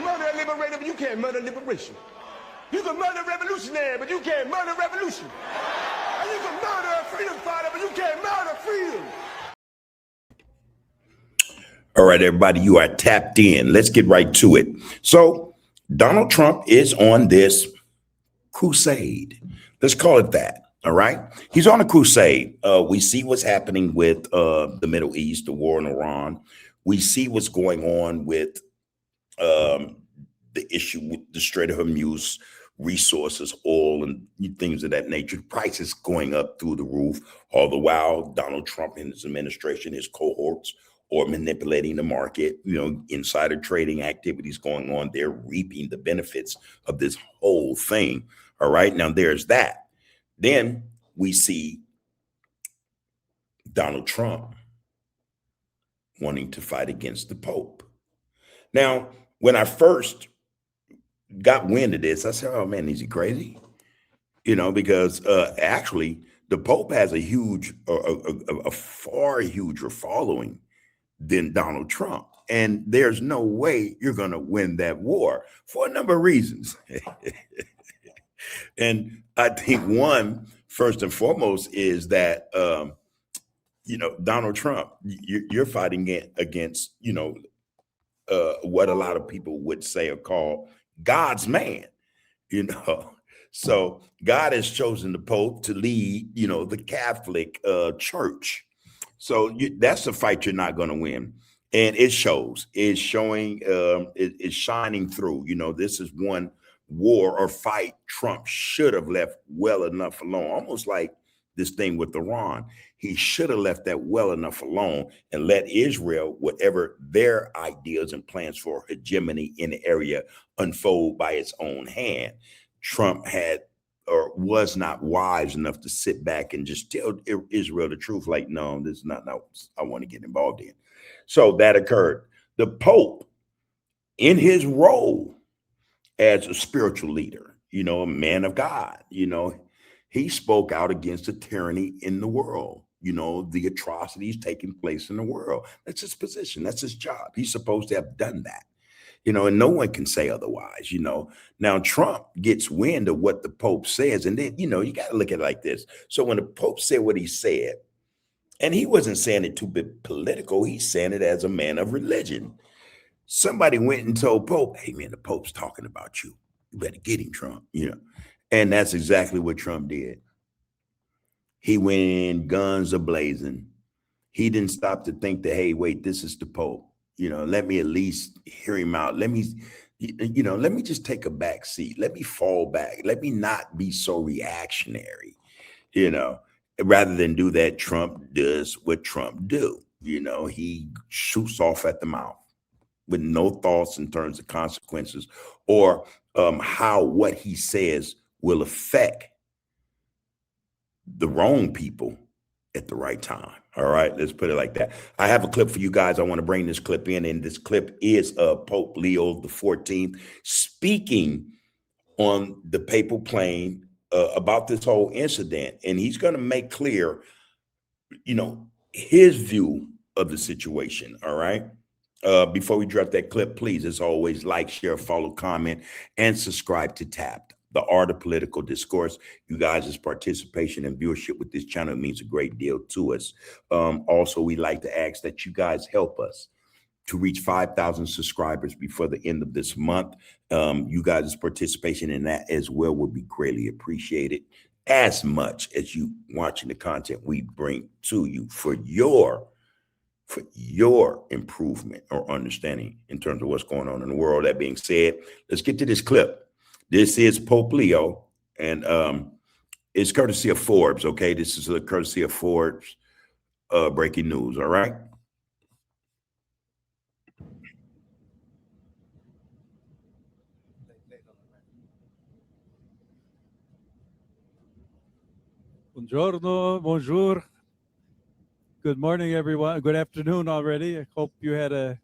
can murder a liberator, but you can't murder liberation. You can murder a revolutionary, but you can't murder revolution. And you can murder a freedom fighter, but you can't murder freedom. All right, everybody, you are tapped in. Let's get right to it. So Donald Trump is on this crusade. Let's call it that. All right. He's on a crusade. We see what's happening with the Middle East, the war in Iran. We see what's going on with the issue with the Strait of Hormuz, resources, oil, and things of that nature. Prices going up through the roof. All the while, Donald Trump and his administration, his cohorts, are manipulating the market. Insider trading activities going on. They're reaping the benefits of this whole thing. All right. Now, there's that. Then we see Donald Trump wanting to fight against the Pope. Now, when I first got wind of this, I said, oh man, is he crazy? Because actually the Pope has a far huger following than Donald Trump. And there's no way you're going to win that war for a number of reasons. And I think one, first and foremost, is that, Donald Trump, you're fighting against, what a lot of people would say or call God's man, So God has chosen the Pope to lead, the Catholic Church. So that's a fight you're not going to win. And it shows. It's showing, it's shining through. This is one war or fight Trump should have left well enough alone, almost like this thing with Iran. He should have left that well enough alone and let Israel, whatever their ideas and plans for hegemony in the area, unfold by its own hand. Trump had or was not wise enough to sit back and just tell Israel the truth. Like, no, this is not what I want to get involved in. So that occurred. The Pope, in his role as a spiritual leader, a man of God, he spoke out against the tyranny in the world, the atrocities taking place in the world. That's his position. That's his job. He's supposed to have done that, and no one can say otherwise, Now, Trump gets wind of what the Pope says. And then, you got to look at it like this. So when the Pope said what he said, and he wasn't saying it to be political, he's saying it as a man of religion. Somebody went and told Pope, hey, man, the Pope's talking about you. You better get him, Trump, And that's exactly what Trump did. He went in, guns a-blazing. He didn't stop to think that, hey, wait, this is the Pope. Let me at least hear him out. Let me just take a back seat. Let me fall back. Let me not be so reactionary, Rather than do that, Trump does what Trump do. He shoots off at the mouth with no thoughts in terms of consequences or how what he says will affect the wrong people at the right time. All right, let's put it like that. I have a clip for you guys. I want to bring this clip in, and this clip is Pope Leo XIV speaking on the papal plane about this whole incident, and he's going to make clear, his view of the situation. All right. Before we drop that clip, please, as always, like, share, follow, comment, and subscribe to Tapped, the art of political discourse. You guys' participation and viewership with this channel means a great deal to us. Also, we like to ask that you guys help us to reach 5,000 subscribers before the end of this month. You guys' participation in that as well would be greatly appreciated, as much as you watching the content we bring to you for your improvement or understanding in terms of what's going on in the world. That being said, let's get to this clip. This is Pope Leo, and it's courtesy of Forbes, okay? This is a courtesy of Forbes breaking news, all right? Buongiorno, bonjour. Good morning, everyone. Good afternoon already. I hope you had a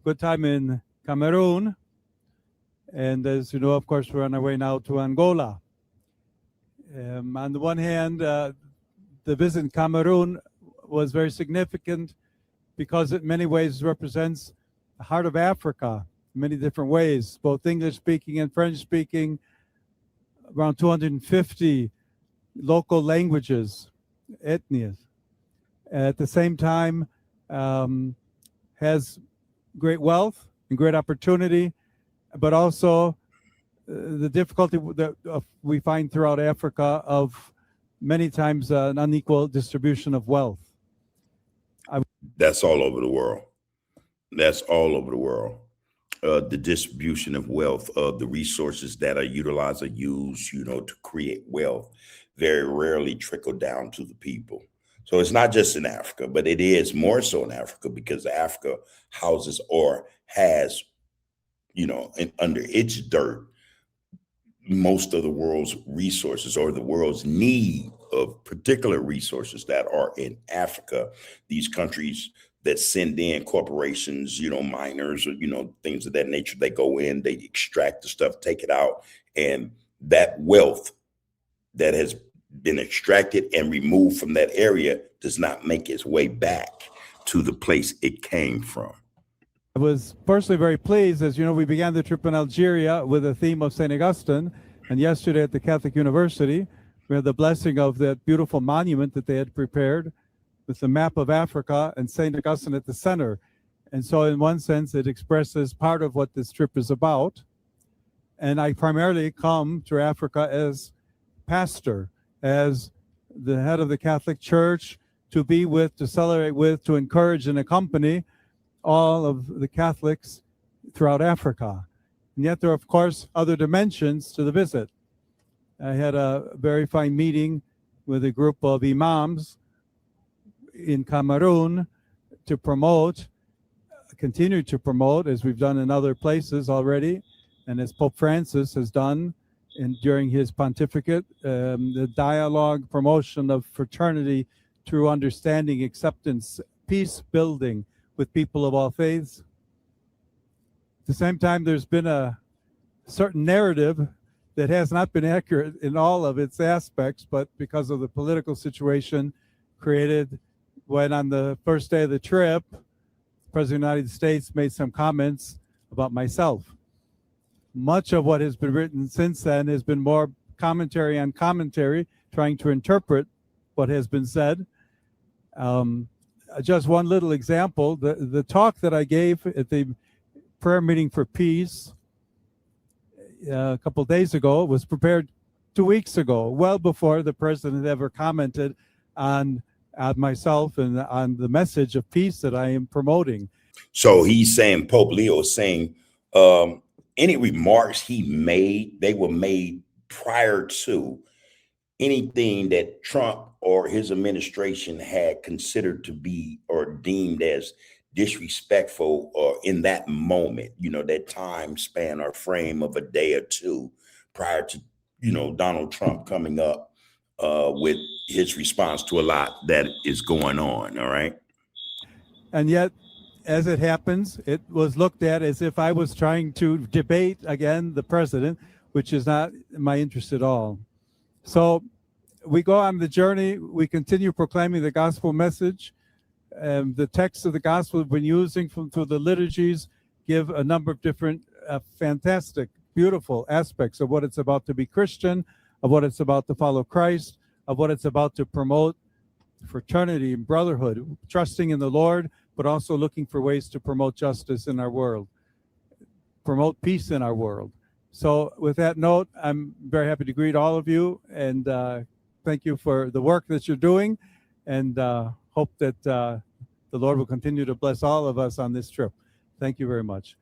good time in Cameroon. And as you know, of course, we're on our way now to Angola. On the one hand, the visit in Cameroon was very significant because it in many ways represents the heart of Africa. many different ways, both English speaking and French speaking, around 250 local languages, ethnias. At the same time, has great wealth and great opportunity, but also the difficulty that we find throughout Africa of many times an unequal distribution of wealth. That's all over the world. That's all over the world. The distribution of wealth, the resources that are utilized or used, to create wealth, very rarely trickle down to the people. So it's not just in Africa, but it is more so in Africa because Africa houses or has, under its dirt, most of the world's resources or the world's need of particular resources that are in Africa. These countries that send in corporations, miners or, things of that nature, they go in, they extract the stuff, take it out. And that wealth that has been extracted and removed from that area does not make its way back to the place it came from. I was personally very pleased. As you know, we began the trip in Algeria with a theme of St. Augustine. And yesterday at the Catholic University, we had the blessing of that beautiful monument that they had prepared with the map of Africa and St. Augustine at the center. And so in one sense, it expresses part of what this trip is about. And I primarily come to Africa as pastor, as the head of the Catholic Church, to be with, to celebrate with, to encourage and accompany all of the Catholics throughout Africa. And yet there are, of course, other dimensions to the visit. I had a very fine meeting with a group of imams in Cameroon to continue to promote, as we've done in other places already, and as Pope Francis has done during his pontificate, the dialogue, promotion of fraternity through understanding, acceptance, peace building with people of all faiths. At the same time, there's been a certain narrative that has not been accurate in all of its aspects, but because of the political situation created when on the first day of the trip, the President of the United States made some comments about myself. Much of what has been written since then has been more commentary on commentary, trying to interpret what has been said. Just one little example, the talk that I gave at the prayer meeting for peace a couple of days ago was prepared 2 weeks ago, well before the president ever commented on myself and on the message of peace that I am promoting. So he's saying, Pope Leo is saying, any remarks he made, they were made prior to anything that Trump or his administration had considered to be or deemed as disrespectful or in that moment, that time span or frame of a day or two prior to, Donald Trump coming up with his response to a lot that is going on. All right. And yet, as it happens, it was looked at as if I was trying to debate again the president, which is not my interest at all. So we go on the journey. We continue proclaiming the gospel message. The texts of the gospel we've been using through the liturgies give a number of different fantastic, beautiful aspects of what it's about to be Christian, of what it's about to follow Christ, of what it's about to promote fraternity and brotherhood, trusting in the Lord, but also looking for ways to promote justice in our world, promote peace in our world. So with that note, I'm very happy to greet all of you and thank you for the work that you're doing, and hope that the Lord will continue to bless all of us on this trip. Thank you very much.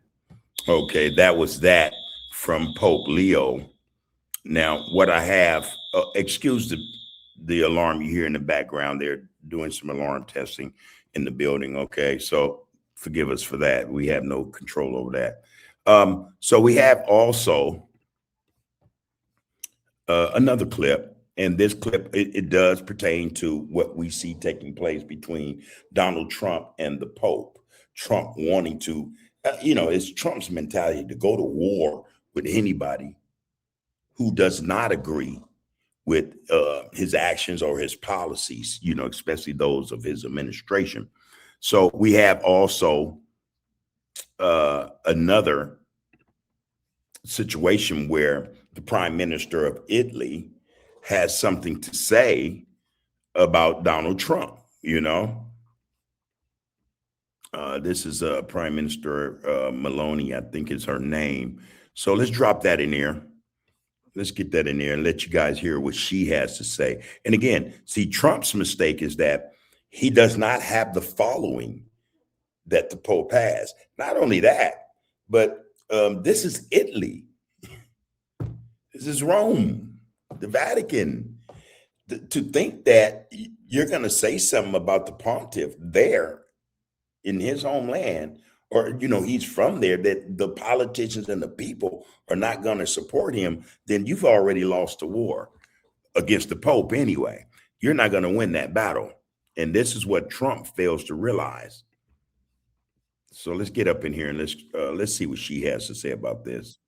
Okay, that was that from Pope Leo. Now, what I have, excuse the alarm you hear in the background. They're doing some alarm testing in the building. Okay, so forgive us for that. We have no control over that. So we have also another clip, and this clip, it does pertain to what we see taking place between Donald Trump and the Pope. Trump wanting to, it's Trump's mentality to go to war with anybody who does not agree with his actions or his policies, especially those of his administration. So we have also another situation where the prime minister of Italy has something to say about Donald Trump. This is Prime Minister Maloney, I think is her name. So let's drop that in here. Let's get that in there and let you guys hear what she has to say. And again, see, Trump's mistake is that he does not have the following that the Pope has. Not only that, but this is Italy. This is Rome, the Vatican. To think that you're going to say something about the pontiff there in his homeland, or he's from there, that the politicians and the people are not going to support him, then you've already lost the war against the Pope anyway. You're not going to win that battle. And this is what Trump fails to realize. So let's get up in here and let's see what she has to say about this.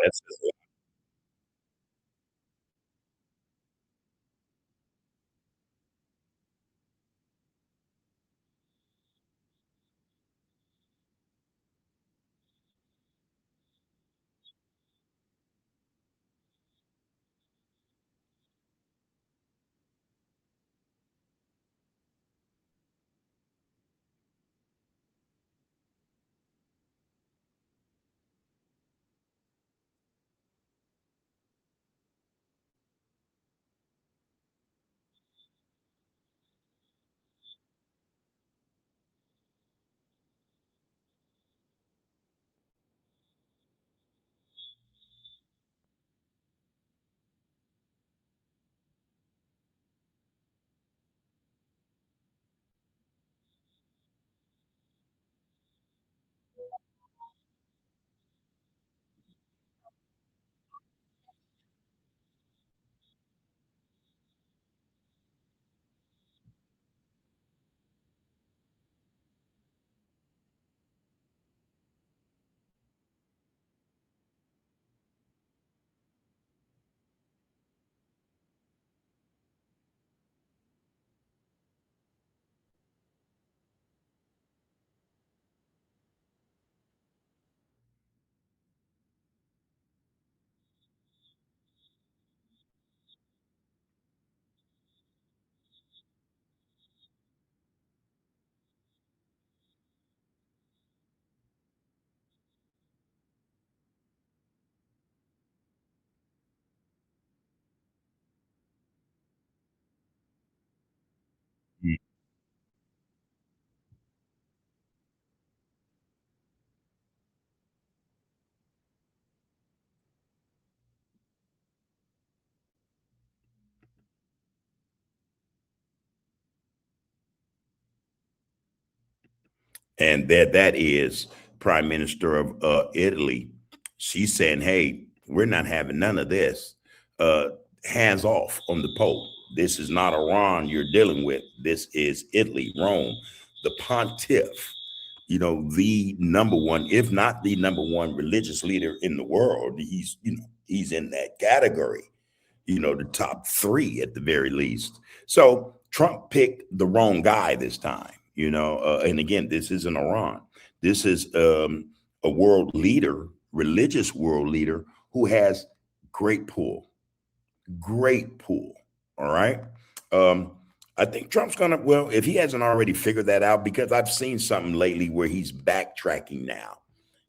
That's And that is Prime Minister of Italy. She's saying, "Hey, we're not having none of this. Uh, Hands off on the Pope. This is not Iran you're dealing with. This is Italy, Rome, the Pontiff. The number one, if not the number one, religious leader in the world. He's in that category. The top three at the very least. So Trump picked the wrong guy this time, and again, this isn't Iran. This is a world leader, religious world leader who has great pull, great pull. All right. Um, I think Trump's well, if he hasn't already figured that out, because I've seen something lately where he's backtracking now.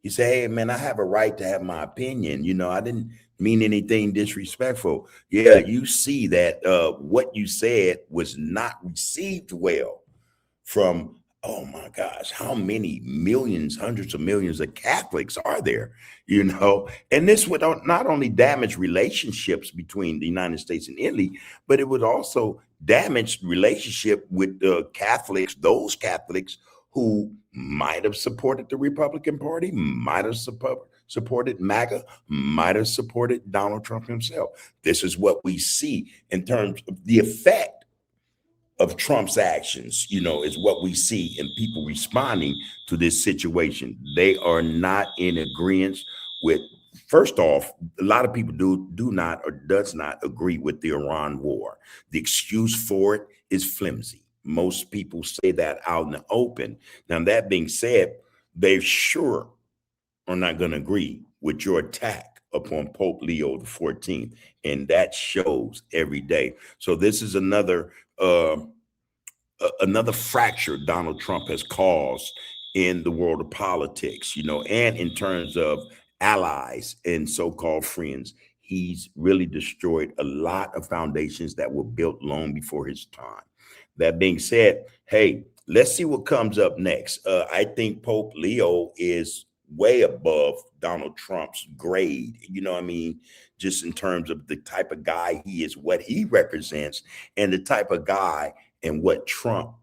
He said, "Hey, man, I have a right to have my opinion. I didn't mean anything disrespectful." Yeah, you see that what you said was not received well from, oh my gosh, how many millions, hundreds of millions of Catholics are there? And this would not only damage relationships between the United States and Italy, but it would also damage relationship with Catholics, those Catholics who might have supported the Republican Party, might have supported MAGA, might have supported Donald Trump himself. This is what we see in terms of the effect of Trump's actions, is what we see in people responding to this situation. They are not in agreement with, first off, a lot of people do not or does not agree with the Iran war. The excuse for it is flimsy. Most people say that out in the open. Now, that being said, they sure are not going to agree with your attack upon Pope Leo the 14th, and that shows every day. So this is another fracture Donald Trump has caused in the world of politics, and in terms of allies and so-called friends. He's really destroyed a lot of foundations that were built long before his time. That being said, hey, let's see what comes up next. I think Pope Leo is way above Donald Trump's grade, just in terms of the type of guy he is, what he represents, and the type of guy and what Trump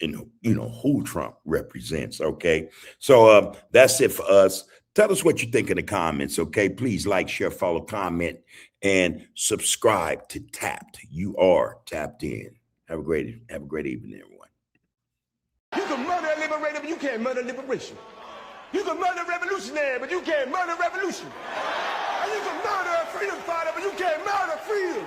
and who Trump represents. Okay, so that's it for us. Tell us what you think in the comments. Okay, please like, share, follow, comment, and subscribe to Tapped. You are tapped in. Have a great evening, everyone. You can murder a liberator, but you can't murder liberation. You can murder a revolutionary, but you can't murder revolution. And you can murder a freedom fighter, but you can't murder freedom.